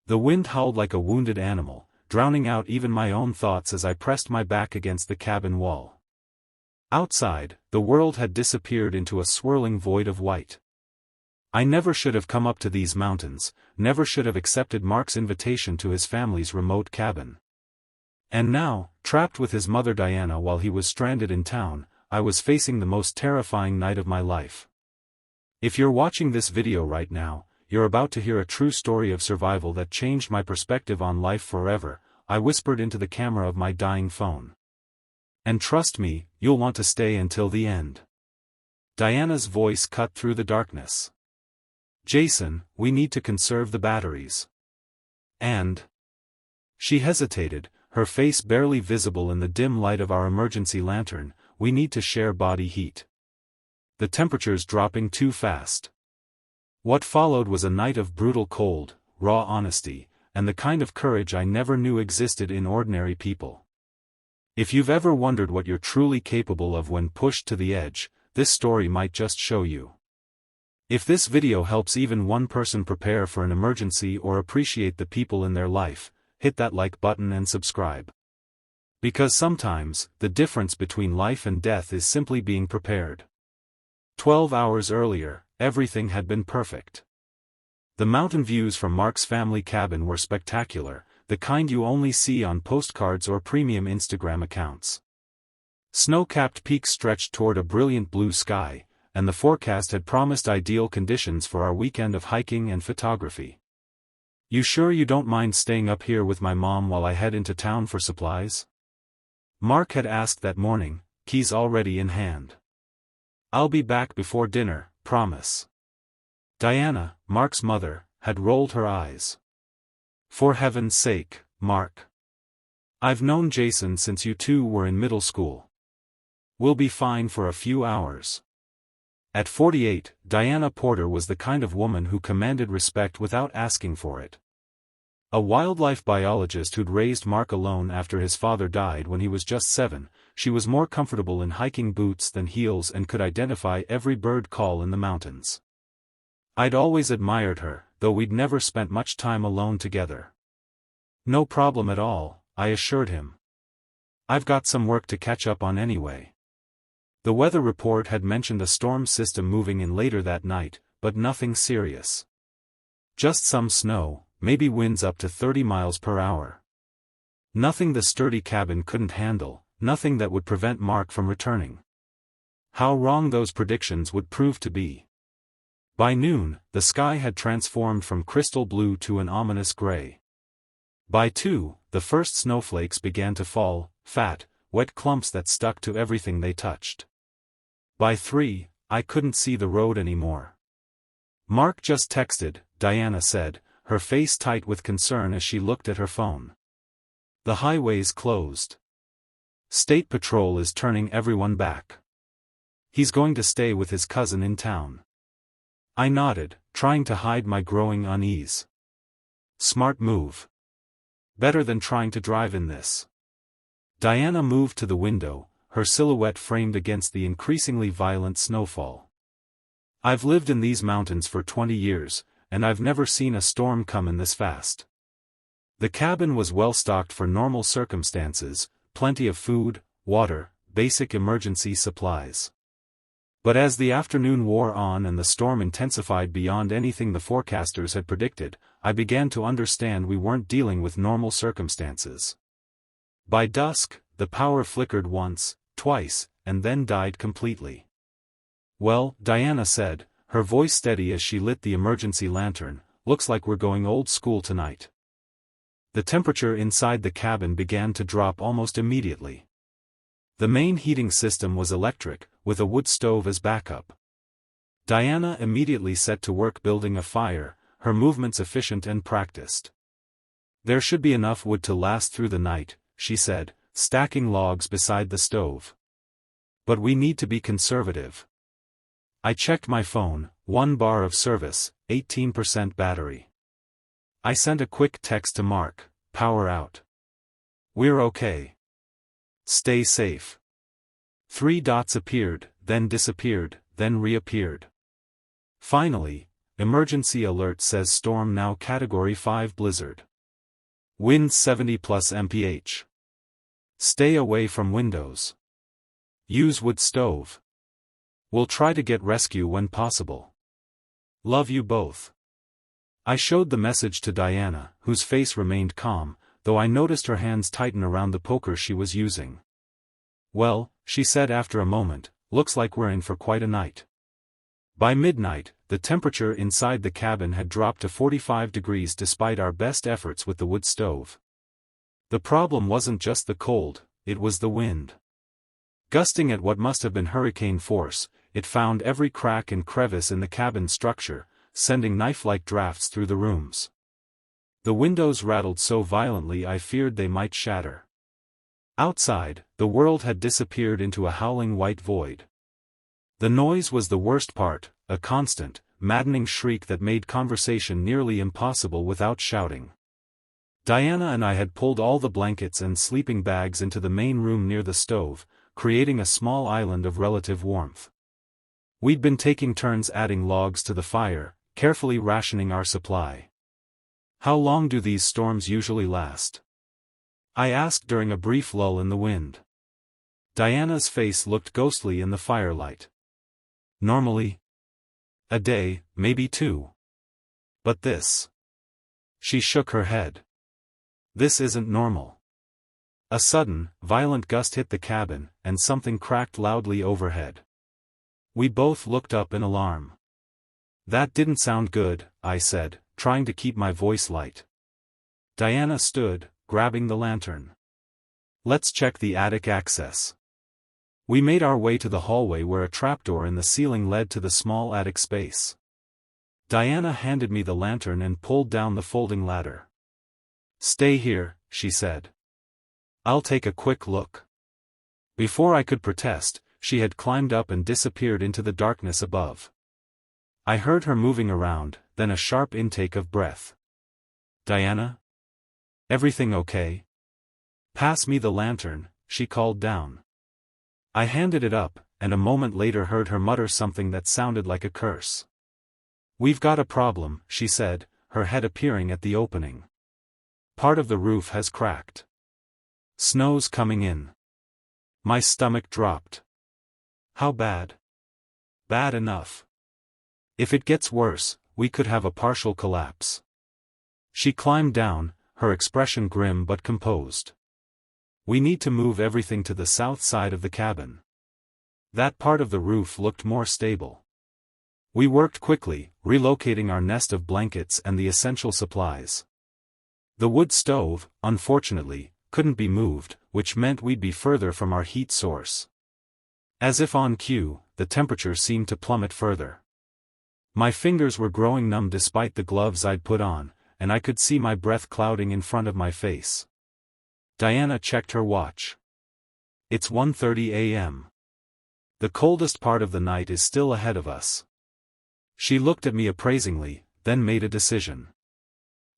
The wind howled like a wounded animal, drowning out even my own thoughts as I pressed my back against the cabin wall. Outside, the world had disappeared into a swirling void of white. I never should have come up to these mountains, never should have accepted Mark's invitation to his family's remote cabin. And now, trapped with his mother Diana while he was stranded in town, I was facing the most terrifying night of my life. If you're watching this video right now, you're about to hear a true story of survival that changed my perspective on life forever, I whispered into the camera of my dying phone. And trust me, you'll want to stay until the end. Diana's voice cut through the darkness. Jason, we need to conserve the batteries. And... She hesitated, her face barely visible in the dim light of our emergency lantern. We need to share body heat. The temperature's dropping too fast. What followed was a night of brutal cold, raw honesty, and the kind of courage I never knew existed in ordinary people. If you've ever wondered what you're truly capable of when pushed to the edge, this story might just show you. If this video helps even one person prepare for an emergency or appreciate the people in their life, hit that like button and subscribe. Because sometimes, the difference between life and death is simply being prepared. 12 hours earlier, everything had been perfect. The mountain views from Mark's family cabin were spectacular, the kind you only see on postcards or premium Instagram accounts. Snow-capped peaks stretched toward a brilliant blue sky, and the forecast had promised ideal conditions for our weekend of hiking and photography. You sure you don't mind staying up here with my mom while I head into town for supplies? Mark had asked that morning, keys already in hand. I'll be back before dinner, promise. Diana, Mark's mother, had rolled her eyes. For heaven's sake, Mark. I've known Jason since you two were in middle school. We'll be fine for a few hours. At 48, Diana Porter was the kind of woman who commanded respect without asking for it. A wildlife biologist who'd raised Mark alone after his father died when he was just 7, she was more comfortable in hiking boots than heels and could identify every bird call in the mountains. I'd always admired her, though we'd never spent much time alone together. No problem at all, I assured him. I've got some work to catch up on anyway. The weather report had mentioned a storm system moving in later that night, but nothing serious. Just some snow, maybe winds up to 30 miles per hour. Nothing the sturdy cabin couldn't handle, nothing that would prevent Mark from returning. How wrong those predictions would prove to be. By noon, the sky had transformed from crystal blue to an ominous gray. By 2, the first snowflakes began to fall, fat, wet clumps that stuck to everything they touched. By 3, I couldn't see the road anymore. Mark just texted, Diana said, her face tight with concern as she looked at her phone. The highway's closed. State Patrol is turning everyone back. He's going to stay with his cousin in town. I nodded, trying to hide my growing unease. Smart move. Better than trying to drive in this. Diana moved to the window, her silhouette framed against the increasingly violent snowfall. I've lived in these mountains for 20 years, and I've never seen a storm come in this fast. The cabin was well stocked for normal circumstances, plenty of food, water, basic emergency supplies. But as the afternoon wore on and the storm intensified beyond anything the forecasters had predicted, I began to understand we weren't dealing with normal circumstances. By dusk, the power flickered once, twice, and then died completely. Well, Diana said, her voice steady as she lit the emergency lantern, looks like we're going old school tonight. The temperature inside the cabin began to drop almost immediately. The main heating system was electric, with a wood stove as backup. Diana immediately set to work building a fire, her movements efficient and practiced. There should be enough wood to last through the night, she said, stacking logs beside the stove. But we need to be conservative. I checked my phone, 1 bar of service, 18% battery. I sent a quick text to Mark, power out. We're okay. Stay safe. 3 dots appeared, then disappeared, then reappeared. Finally, Emergency alert says storm now Category 5 blizzard. Winds 70 plus mph. Stay away from windows. Use wood stove. We'll try to get rescue when possible. Love you both. I showed the message to Diana, whose face remained calm, though I noticed her hands tighten around the poker she was using. Well, she said after a moment, looks like we're in for quite a night. By midnight, the temperature inside the cabin had dropped to 45 degrees despite our best efforts with the wood stove. The problem wasn't just the cold, it was the wind. Gusting at what must have been hurricane force, it found every crack and crevice in the cabin structure, sending knife-like drafts through the rooms. The windows rattled so violently I feared they might shatter. Outside, the world had disappeared into a howling white void. The noise was the worst part, a constant, maddening shriek that made conversation nearly impossible without shouting. Diana and I had pulled all the blankets and sleeping bags into the main room near the stove, creating a small island of relative warmth. We'd been taking turns adding logs to the fire, carefully rationing our supply. How long do these storms usually last? I asked during a brief lull in the wind. Diana's face looked ghostly in the firelight. Normally? A day, maybe 2. But this. She shook her head. This isn't normal. A sudden, violent gust hit the cabin, and something cracked loudly overhead. We both looked up in alarm. That didn't sound good, I said, trying to keep my voice light. Diana stood, grabbing the lantern. Let's check the attic access. We made our way to the hallway where a trapdoor in the ceiling led to the small attic space. Diana handed me the lantern and pulled down the folding ladder. Stay here, she said. I'll take a quick look. Before I could protest, she had climbed up and disappeared into the darkness above. I heard her moving around, then a sharp intake of breath. Diana? Everything okay? Pass me the lantern, she called down. I handed it up, and a moment later heard her mutter something that sounded like a curse. We've got a problem, she said, her head appearing at the opening. Part of the roof has cracked. Snow's coming in. My stomach dropped. How bad? Bad enough. If it gets worse, we could have a partial collapse. She climbed down, her expression grim but composed. We need to move everything to the south side of the cabin. That part of the roof looked more stable. We worked quickly, relocating our nest of blankets and the essential supplies. The wood stove, unfortunately, couldn't be moved, which meant we'd be further from our heat source. As if on cue, the temperature seemed to plummet further. My fingers were growing numb despite the gloves I'd put on, and I could see my breath clouding in front of my face. Diana checked her watch. It's 1:30 a.m. The coldest part of the night is still ahead of us. She looked at me appraisingly, then made a decision.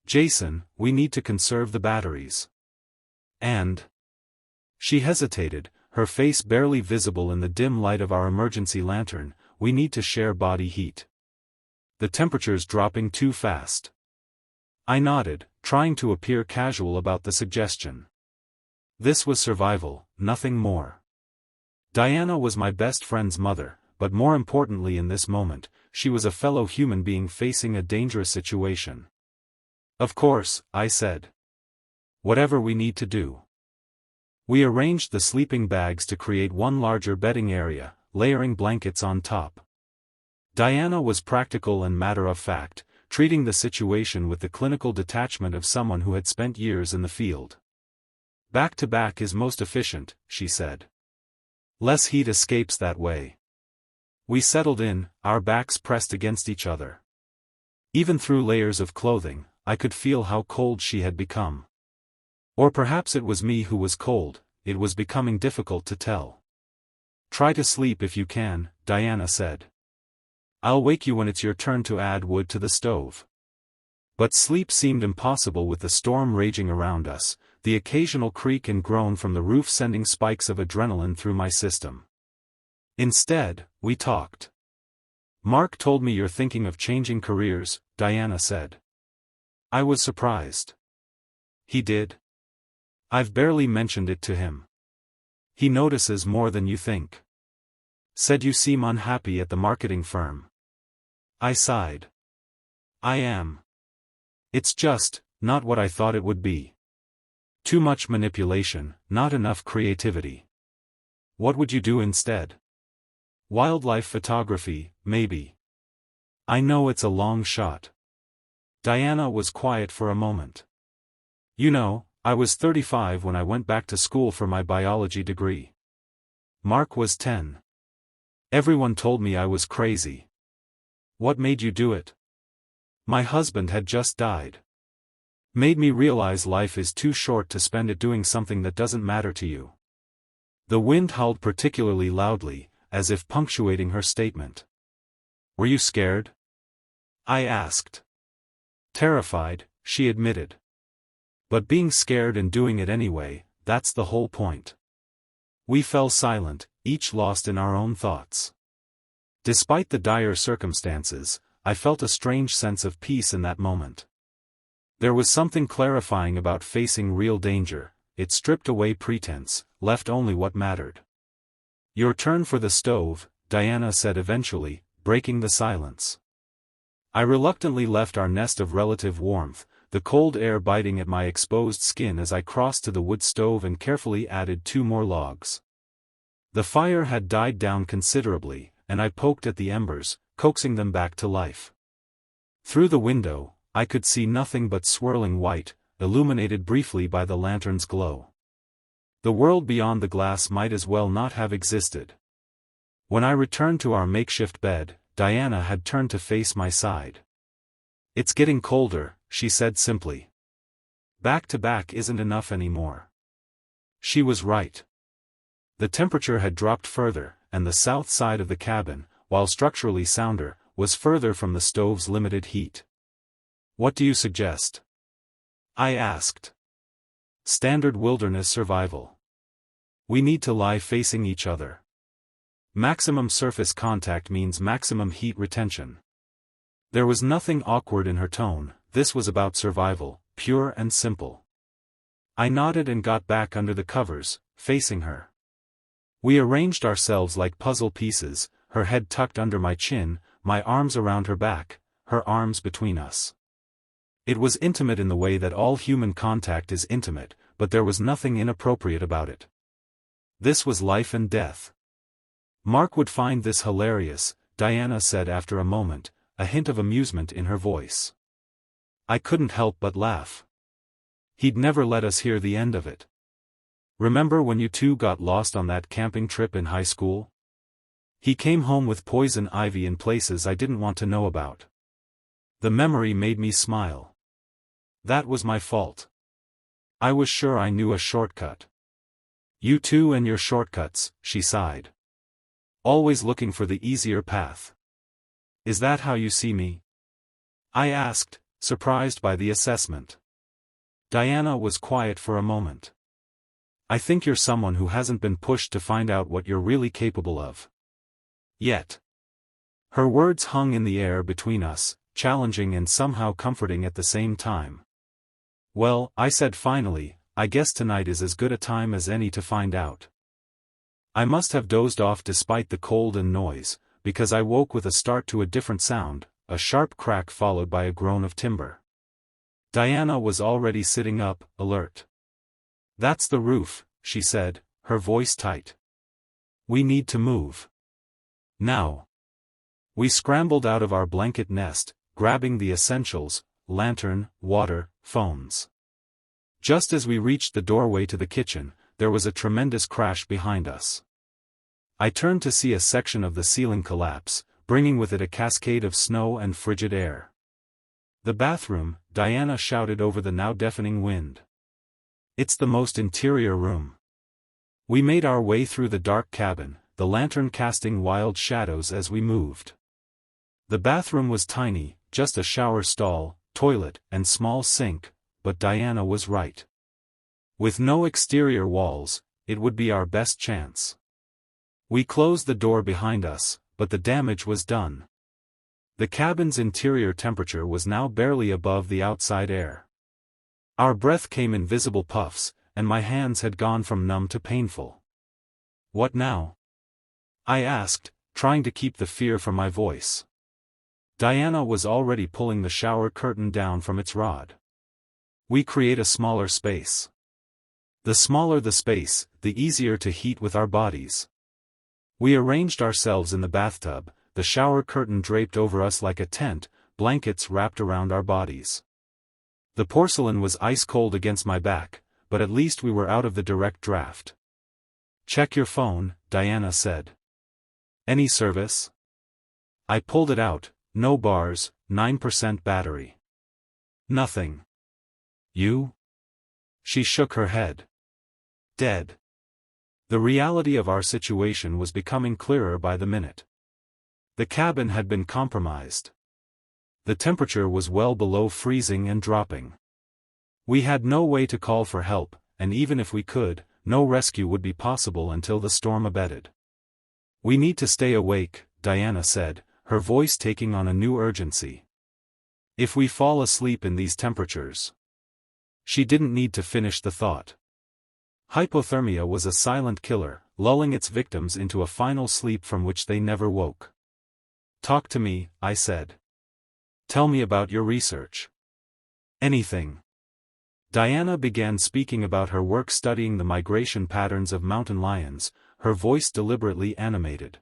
Jason, we need to conserve the batteries. And? She hesitated, her face barely visible in the dim light of our emergency lantern. We need to share body heat. The temperature's dropping too fast. I nodded, trying to appear casual about the suggestion. This was survival, nothing more. Diana was my best friend's mother, but more importantly in this moment, she was a fellow human being facing a dangerous situation. Of course, I said. Whatever we need to do. We arranged the sleeping bags to create one larger bedding area, layering blankets on top. Diana was practical and matter-of-fact, treating the situation with the clinical detachment of someone who had spent years in the field. Back-to-back is most efficient, she said. Less heat escapes that way. We settled in, our backs pressed against each other. Even through layers of clothing, I could feel how cold she had become. Or perhaps it was me who was cold, it was becoming difficult to tell. Try to sleep if you can, Diana said. I'll wake you when it's your turn to add wood to the stove. But sleep seemed impossible with the storm raging around us, the occasional creak and groan from the roof sending spikes of adrenaline through my system. Instead, we talked. Mark told me you're thinking of changing careers, Diana said. I was surprised. He did? I've barely mentioned it to him. He notices more than you think. Said you seem unhappy at the marketing firm. I sighed. I am. It's just, not what I thought it would be. Too much manipulation, not enough creativity. What would you do instead? Wildlife photography, maybe. I know it's a long shot. Diana was quiet for a moment. You know, I was 35 when I went back to school for my biology degree. Mark was 10. Everyone told me I was crazy. What made you do it? My husband had just died. Made me realize life is too short to spend it doing something that doesn't matter to you. The wind howled particularly loudly, as if punctuating her statement. Were you scared? I asked. Terrified, she admitted. But being scared and doing it anyway, that's the whole point. We fell silent, each lost in our own thoughts. Despite the dire circumstances, I felt a strange sense of peace in that moment. There was something clarifying about facing real danger. It stripped away pretense, left only what mattered. Your turn for the stove, Diana said eventually, breaking the silence. I reluctantly left our nest of relative warmth, the cold air biting at my exposed skin as I crossed to the wood stove and carefully added 2 more logs. The fire had died down considerably, and I poked at the embers, coaxing them back to life. Through the window, I could see nothing but swirling white, illuminated briefly by the lantern's glow. The world beyond the glass might as well not have existed. When I returned to our makeshift bed, Diana had turned to face my side. It's getting colder, she said simply. Back to back isn't enough anymore. She was right. The temperature had dropped further, and the south side of the cabin, while structurally sounder, was further from the stove's limited heat. What do you suggest? I asked. Standard wilderness survival. We need to lie facing each other. Maximum surface contact means maximum heat retention. There was nothing awkward in her tone, this was about survival, pure and simple. I nodded and got back under the covers, facing her. We arranged ourselves like puzzle pieces, her head tucked under my chin, my arms around her back, her arms between us. It was intimate in the way that all human contact is intimate, but there was nothing inappropriate about it. This was life and death. Mark would find this hilarious, Diana said after a moment, a hint of amusement in her voice. I couldn't help but laugh. He'd never let us hear the end of it. Remember when you two got lost on that camping trip in high school? He came home with poison ivy in places I didn't want to know about. The memory made me smile. That was my fault. I was sure I knew a shortcut. You two and your shortcuts, she sighed. Always looking for the easier path. Is that how you see me? I asked, surprised by the assessment. Diana was quiet for a moment. I think you're someone who hasn't been pushed to find out what you're really capable of. Yet. Her words hung in the air between us, challenging and somehow comforting at the same time. Well, I said finally, I guess tonight is as good a time as any to find out. I must have dozed off despite the cold and noise, because I woke with a start to a different sound, a sharp crack followed by a groan of timber. Diana was already sitting up, alert. That's the roof, she said, her voice tight. We need to move. Now. We scrambled out of our blanket nest, grabbing the essentials, lantern, water, phones. Just as we reached the doorway to the kitchen, there was a tremendous crash behind us. I turned to see a section of the ceiling collapse, bringing with it a cascade of snow and frigid air. The bathroom, Diana shouted over the now deafening wind. It's the most interior room. We made our way through the dark cabin, the lantern casting wild shadows as we moved. The bathroom was tiny, just a shower stall, toilet, and small sink, but Diana was right. With no exterior walls, it would be our best chance. We closed the door behind us, but the damage was done. The cabin's interior temperature was now barely above the outside air. Our breath came in visible puffs, and my hands had gone from numb to painful. "What now?" I asked, trying to keep the fear from my voice. Diana was already pulling the shower curtain down from its rod. "We create a smaller space. The smaller the space, the easier to heat with our bodies." We arranged ourselves in the bathtub, the shower curtain draped over us like a tent, blankets wrapped around our bodies. The porcelain was ice cold against my back, but at least we were out of the direct draft. "Check your phone," Diana said. "Any service?" I pulled it out. No bars, 9% battery. "Nothing." "You?" She shook her head. "Dead." The reality of our situation was becoming clearer by the minute. The cabin had been compromised. The temperature was well below freezing and dropping. We had no way to call for help, and even if we could, no rescue would be possible until the storm abated. "We need to stay awake," Diana said, her voice taking on a new urgency. "If we fall asleep in these temperatures." She didn't need to finish the thought. Hypothermia was a silent killer, lulling its victims into a final sleep from which they never woke. "Talk to me," I said. "Tell me about your research." "Anything." Diana began speaking about her work studying the migration patterns of mountain lions, her voice deliberately animated.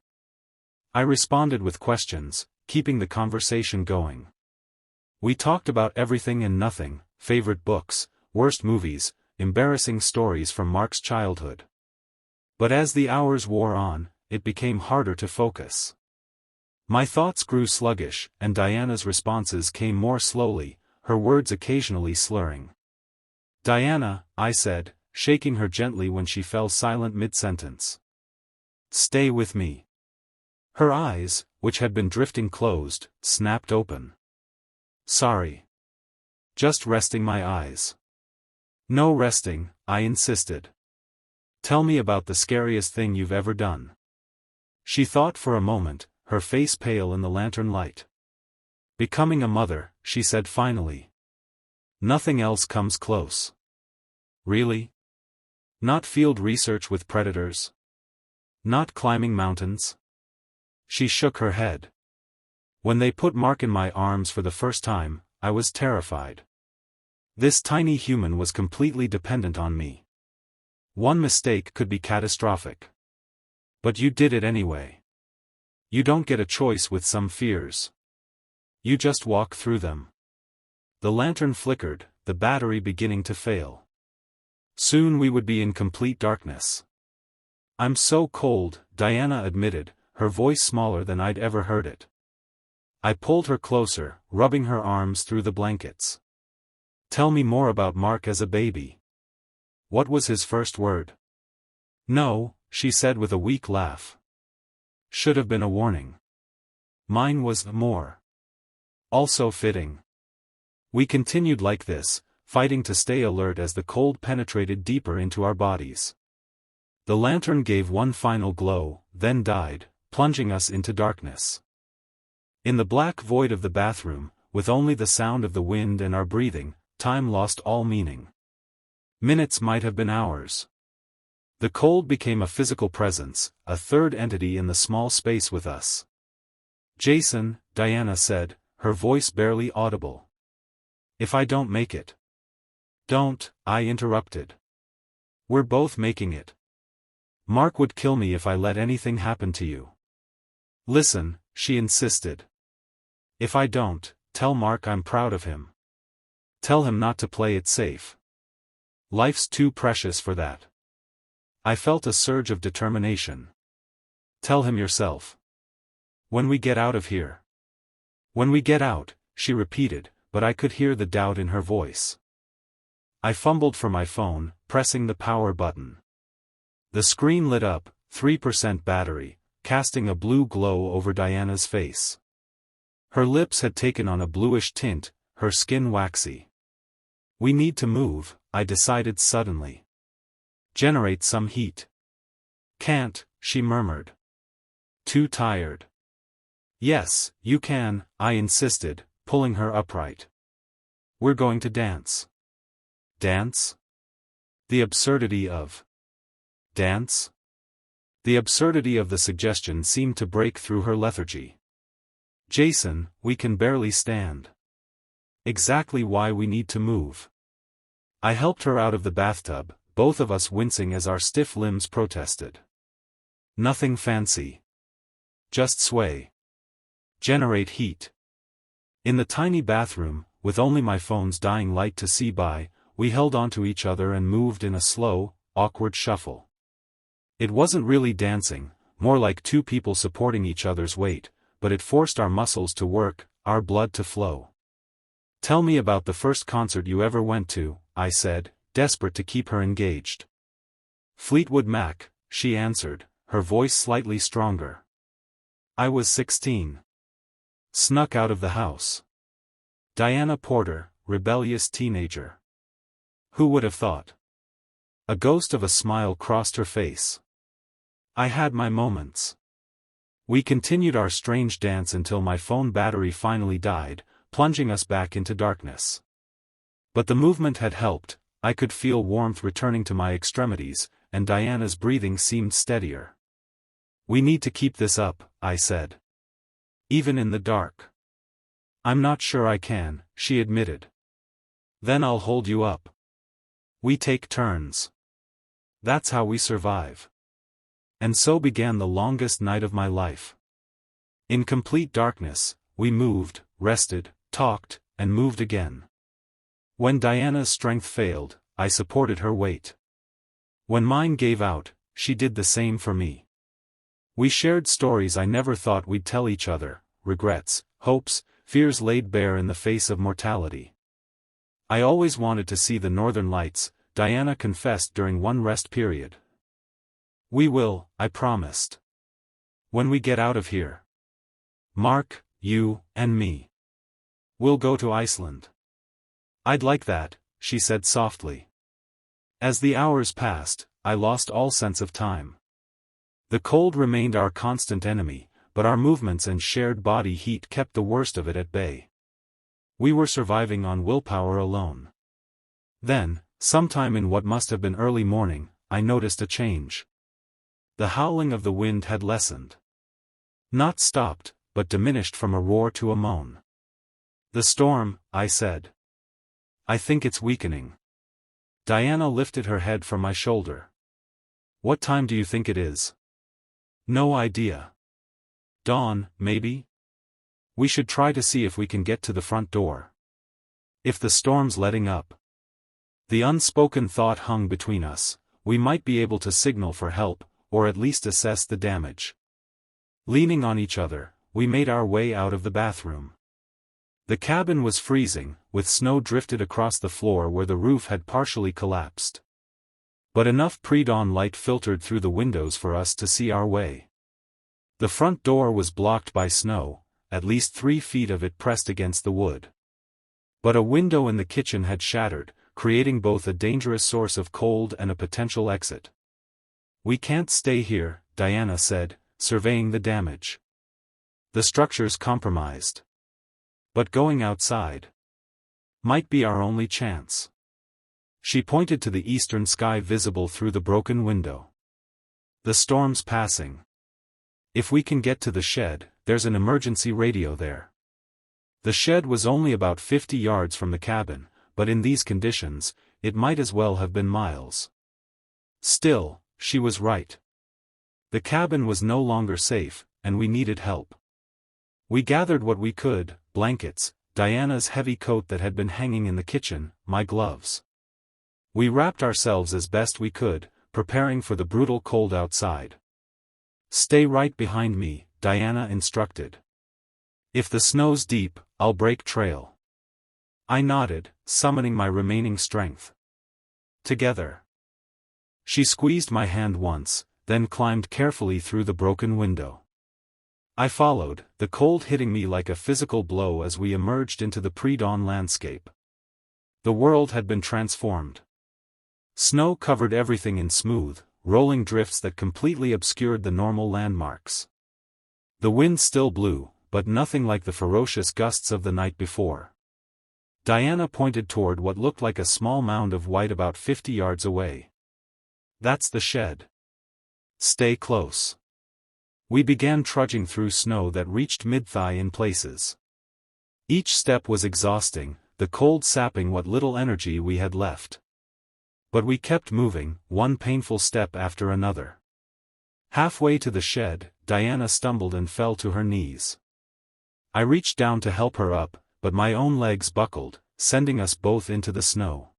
I responded with questions, keeping the conversation going. We talked about everything and nothing, favorite books, worst movies, embarrassing stories from Mark's childhood. But as the hours wore on, it became harder to focus. My thoughts grew sluggish, and Diana's responses came more slowly, her words occasionally slurring. "Diana," I said, shaking her gently when she fell silent mid-sentence. "Stay with me." Her eyes, which had been drifting closed, snapped open. "Sorry. Just resting my eyes." "No resting," I insisted. "Tell me about the scariest thing you've ever done." She thought for a moment, her face pale in the lantern light. "Becoming a mother," she said finally. "Nothing else comes close." "Really? Not field research with predators? Not climbing mountains?" She shook her head. "When they put Mark in my arms for the first time, I was terrified. This tiny human was completely dependent on me. One mistake could be catastrophic. But you did it anyway. You don't get a choice with some fears. You just walk through them." The lantern flickered, the battery beginning to fail. Soon we would be in complete darkness. "I'm so cold," Diana admitted, her voice smaller than I'd ever heard it. I pulled her closer, rubbing her arms through the blankets. "Tell me more about Mark as a baby. What was his first word?" "No," she said with a weak laugh. "Should have been a warning. Mine was more. Also fitting." We continued like this, fighting to stay alert as the cold penetrated deeper into our bodies. The lantern gave one final glow, then died, plunging us into darkness. In the black void of the bathroom, with only the sound of the wind and our breathing, time lost all meaning. Minutes might have been hours. The cold became a physical presence, a third entity in the small space with us. "Jason," Diana said, her voice barely audible. "If I don't make it." "Don't," I interrupted. "We're both making it. Mark would kill me if I let anything happen to you." "Listen," she insisted. "If I don't, tell Mark I'm proud of him. Tell him not to play it safe. Life's too precious for that." I felt a surge of determination. "Tell him yourself. When we get out of here." "When we get out," she repeated, but I could hear the doubt in her voice. I fumbled for my phone, pressing the power button. The screen lit up, 3% battery, casting a blue glow over Diana's face. Her lips had taken on a bluish tint, her skin waxy. "We need to move," I decided suddenly. "Generate some heat." "Can't," she murmured. "Too tired." Yes, you can, I insisted, pulling her upright. We're going to dance. Dance? The absurdity of dance? The absurdity of the suggestion seemed to break through her lethargy. Jason, we can barely stand. Exactly why we need to move. I helped her out of the bathtub, both of us wincing as our stiff limbs protested. Nothing fancy. Just sway. Generate heat. In the tiny bathroom, with only my phone's dying light to see by, we held onto each other and moved in a slow, awkward shuffle. It wasn't really dancing, more like two people supporting each other's weight, but it forced our muscles to work, our blood to flow. Tell me about the first concert you ever went to, I said, desperate to keep her engaged. Fleetwood Mac, she answered, her voice slightly stronger. I was 16. Snuck out of the house. Diana Porter, rebellious teenager. Who would have thought? A ghost of a smile crossed her face. I had my moments. We continued our strange dance until my phone battery finally died, plunging us back into darkness. But the movement had helped, I could feel warmth returning to my extremities, and Diana's breathing seemed steadier. We need to keep this up, I said. Even in the dark. I'm not sure I can, she admitted. Then I'll hold you up. We take turns. That's how we survive. And so began the longest night of my life. In complete darkness, we moved, rested, talked, and moved again. When Diana's strength failed, I supported her weight. When mine gave out, she did the same for me. We shared stories I never thought we'd tell each other, regrets, hopes, fears laid bare in the face of mortality. I always wanted to see the northern lights, Diana confessed during one rest period. We will, I promised. When we get out of here. Mark, you, and me. We'll go to Iceland. I'd like that, she said softly. As the hours passed, I lost all sense of time. The cold remained our constant enemy, but our movements and shared body heat kept the worst of it at bay. We were surviving on willpower alone. Then, sometime in what must have been early morning, I noticed a change. The howling of the wind had lessened. Not stopped, but diminished from a roar to a moan. The storm, I said. I think it's weakening. Diana lifted her head from my shoulder. What time do you think it is? No idea. Dawn, maybe? We should try to see if we can get to the front door. If the storm's letting up. The unspoken thought hung between us, we might be able to signal for help, or at least assess the damage. Leaning on each other, we made our way out of the bathroom. The cabin was freezing, with snow drifted across the floor where the roof had partially collapsed. But enough pre-dawn light filtered through the windows for us to see our way. The front door was blocked by snow, at least 3 feet of it pressed against the wood. But a window in the kitchen had shattered, creating both a dangerous source of cold and a potential exit. We can't stay here, Diana said, surveying the damage. The structure's compromised. But going outside might be our only chance. She pointed to the eastern sky visible through the broken window. The storm's passing. If we can get to the shed, there's an emergency radio there. The shed was only about 50 yards from the cabin, but in these conditions, it might as well have been miles. Still, she was right. The cabin was no longer safe, and we needed help. We gathered what we could, blankets, Diana's heavy coat that had been hanging in the kitchen, my gloves. We wrapped ourselves as best we could, preparing for the brutal cold outside. Stay right behind me, Diana instructed. If the snow's deep, I'll break trail. I nodded, summoning my remaining strength. Together. She squeezed my hand once, then climbed carefully through the broken window. I followed, the cold hitting me like a physical blow as we emerged into the pre-dawn landscape. The world had been transformed. Snow covered everything in smooth, rolling drifts that completely obscured the normal landmarks. The wind still blew, but nothing like the ferocious gusts of the night before. Diana pointed toward what looked like a small mound of white about 50 yards away. "That's the shed. Stay close." We began trudging through snow that reached mid-thigh in places. Each step was exhausting, the cold sapping what little energy we had left. But we kept moving, one painful step after another. Halfway to the shed, Diana stumbled and fell to her knees. I reached down to help her up, but my own legs buckled, sending us both into the snow.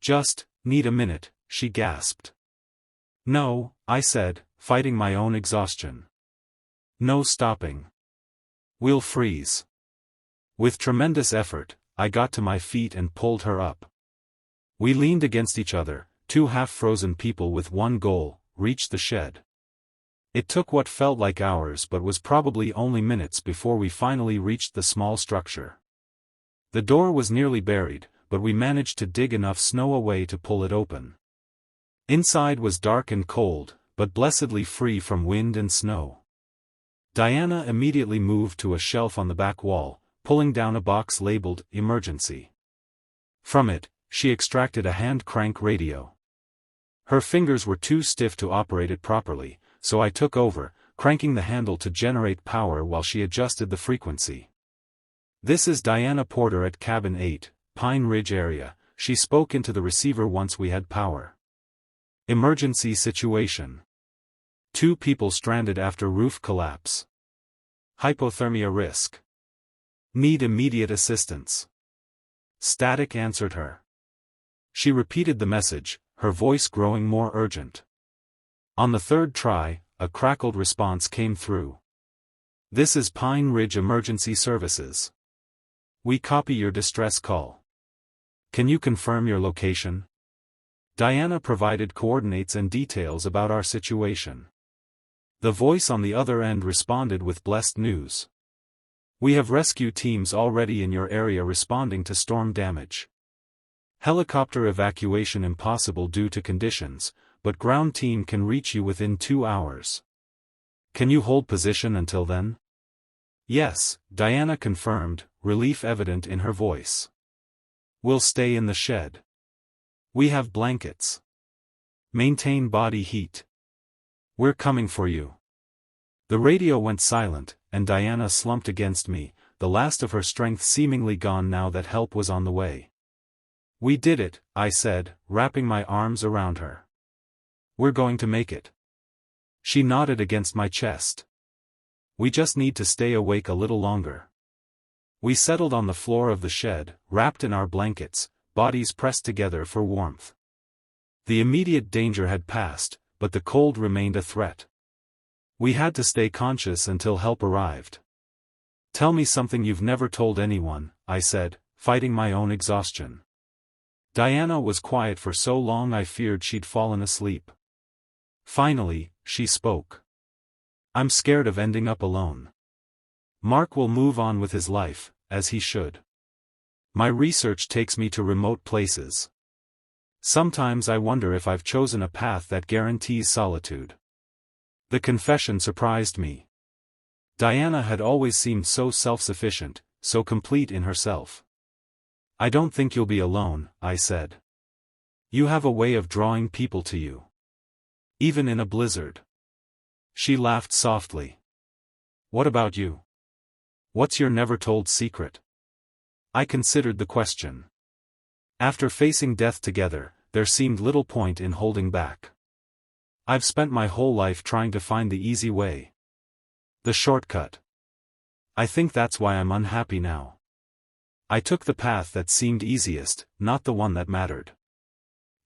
"Just need a minute," she gasped. "No," I said, fighting my own exhaustion. "No stopping. We'll freeze." With tremendous effort, I got to my feet and pulled her up. We leaned against each other, two half-frozen people with one goal: reach the shed. It took what felt like hours but was probably only minutes before we finally reached the small structure. The door was nearly buried, but we managed to dig enough snow away to pull it open. Inside was dark and cold, but blessedly free from wind and snow. Diana immediately moved to a shelf on the back wall, pulling down a box labeled "Emergency." From it, she extracted a hand crank radio. Her fingers were too stiff to operate it properly, so I took over, cranking the handle to generate power while she adjusted the frequency. "This is Diana Porter at Cabin 8, Pine Ridge area," she spoke into the receiver once we had power. "Emergency situation. 2 people stranded after roof collapse. Hypothermia risk. Need immediate assistance." Static answered her. She repeated the message, her voice growing more urgent. On the 3rd try, a crackled response came through. "This is Pine Ridge Emergency Services. We copy your distress call. Can you confirm your location?" Diana provided coordinates and details about our situation. The voice on the other end responded with blessed news. "We have rescue teams already in your area responding to storm damage. Helicopter evacuation impossible due to conditions, but ground team can reach you within 2 hours. Can you hold position until then?" "Yes," Diana confirmed, relief evident in her voice. "We'll stay in the shed. We have blankets. Maintain body heat. We're coming for you." The radio went silent, and Diana slumped against me, the last of her strength seemingly gone now that help was on the way. "We did it," I said, wrapping my arms around her. "We're going to make it." She nodded against my chest. "We just need to stay awake a little longer." We settled on the floor of the shed, wrapped in our blankets, bodies pressed together for warmth. The immediate danger had passed, but the cold remained a threat. We had to stay conscious until help arrived. "Tell me something you've never told anyone," I said, fighting my own exhaustion. Diana was quiet for so long I feared she'd fallen asleep. Finally, she spoke. "I'm scared of ending up alone. Mark will move on with his life, as he should. My research takes me to remote places. Sometimes I wonder if I've chosen a path that guarantees solitude." The confession surprised me. Diana had always seemed so self-sufficient, so complete in herself. "I don't think you'll be alone," I said. "You have a way of drawing people to you. Even in a blizzard." She laughed softly. "What about you? What's your never-told secret?" I considered the question. After facing death together, there seemed little point in holding back. I've spent my whole life trying to find the easy way. The shortcut. I think that's why I'm unhappy now. I took the path that seemed easiest, not the one that mattered.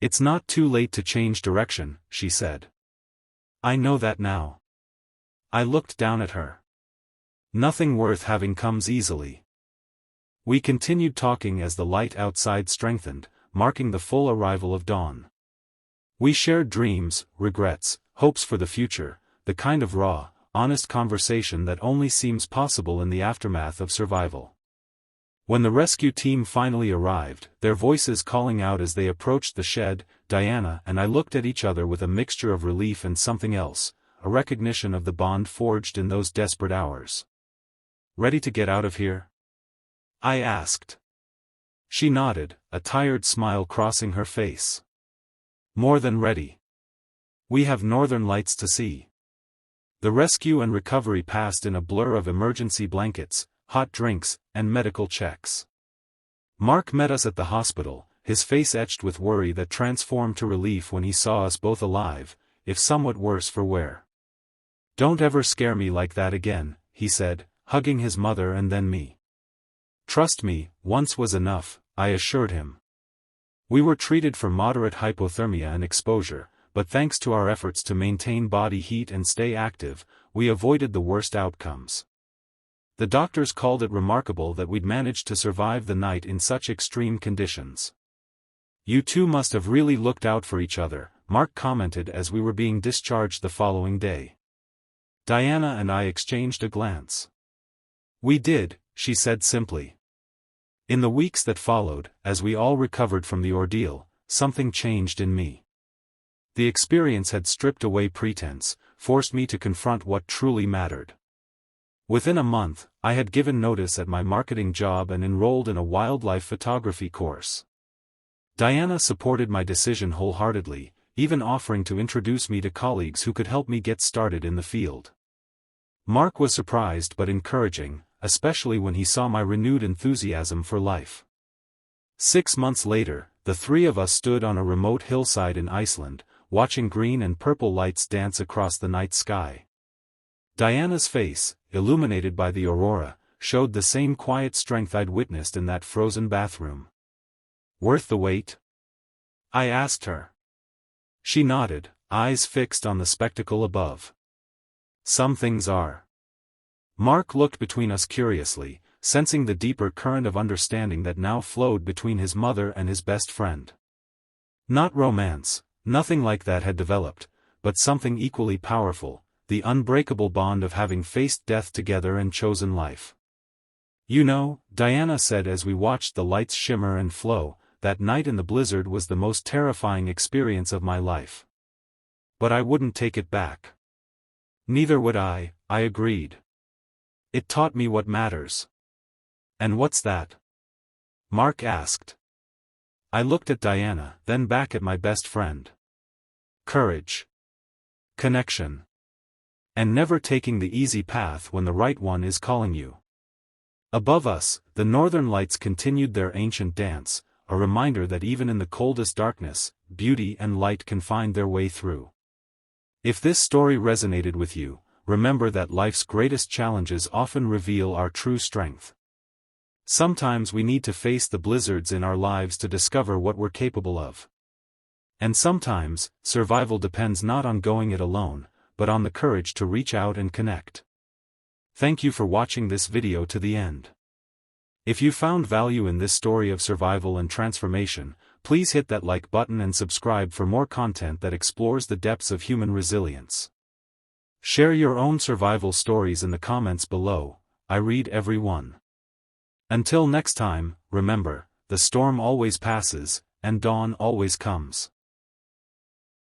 "It's not too late to change direction," she said. "I know that now." I looked down at her. "Nothing worth having comes easily." We continued talking as the light outside strengthened, marking the full arrival of dawn. We shared dreams, regrets, hopes for the future, the kind of raw, honest conversation that only seems possible in the aftermath of survival. When the rescue team finally arrived, their voices calling out as they approached the shed, Diana and I looked at each other with a mixture of relief and something else, a recognition of the bond forged in those desperate hours. ready to get out of here?" I asked. She nodded, a tired smile crossing her face. "More than ready. We have northern lights to see." The rescue and recovery passed in a blur of emergency blankets, hot drinks, and medical checks. Mark met us at the hospital, his face etched with worry that transformed to relief when he saw us both alive, if somewhat worse for wear. "Don't ever scare me like that again," he said, hugging his mother and then me. "Trust me, once was enough," I assured him. We were treated for moderate hypothermia and exposure, but thanks to our efforts to maintain body heat and stay active, we avoided the worst outcomes. The doctors called it remarkable that we'd managed to survive the night in such extreme conditions. "You two must have really looked out for each other," Mark commented as we were being discharged the following day. Diana and I exchanged a glance. "We did," she said simply. In the weeks that followed, as we all recovered from the ordeal, something changed in me. The experience had stripped away pretense, forced me to confront what truly mattered. Within a month, I had given notice at my marketing job and enrolled in a wildlife photography course. Diana supported my decision wholeheartedly, even offering to introduce me to colleagues who could help me get started in the field. Mark was surprised but encouraging, especially when he saw my renewed enthusiasm for life. 6 months later, the three of us stood on a remote hillside in Iceland, watching green and purple lights dance across the night sky. Diana's face, illuminated by the aurora, showed the same quiet strength I'd witnessed in that frozen bathroom. "Worth the wait?" I asked her. She nodded, eyes fixed on the spectacle above. "Some things are." Mark looked between us curiously, sensing the deeper current of understanding that now flowed between his mother and his best friend. Not romance, nothing like that had developed, but something equally powerful, the unbreakable bond of having faced death together and chosen life. "You know," Diana said as we watched the lights shimmer and flow, "that night in the blizzard was the most terrifying experience of my life. But I wouldn't take it back." "Neither would I agreed. It taught me what matters." "And what's that?" Mark asked. I looked at Diana, then back at my best friend. "Courage. Connection. And never taking the easy path when the right one is calling you." Above us, the northern lights continued their ancient dance, a reminder that even in the coldest darkness, beauty and light can find their way through. If this story resonated with you, remember that life's greatest challenges often reveal our true strength. Sometimes we need to face the blizzards in our lives to discover what we're capable of. And sometimes, survival depends not on going it alone, but on the courage to reach out and connect. Thank you for watching this video to the end. If you found value in this story of survival and transformation, please hit that like button and subscribe for more content that explores the depths of human resilience. Share your own survival stories in the comments below, I read every one. Until next time, remember, the storm always passes, and dawn always comes.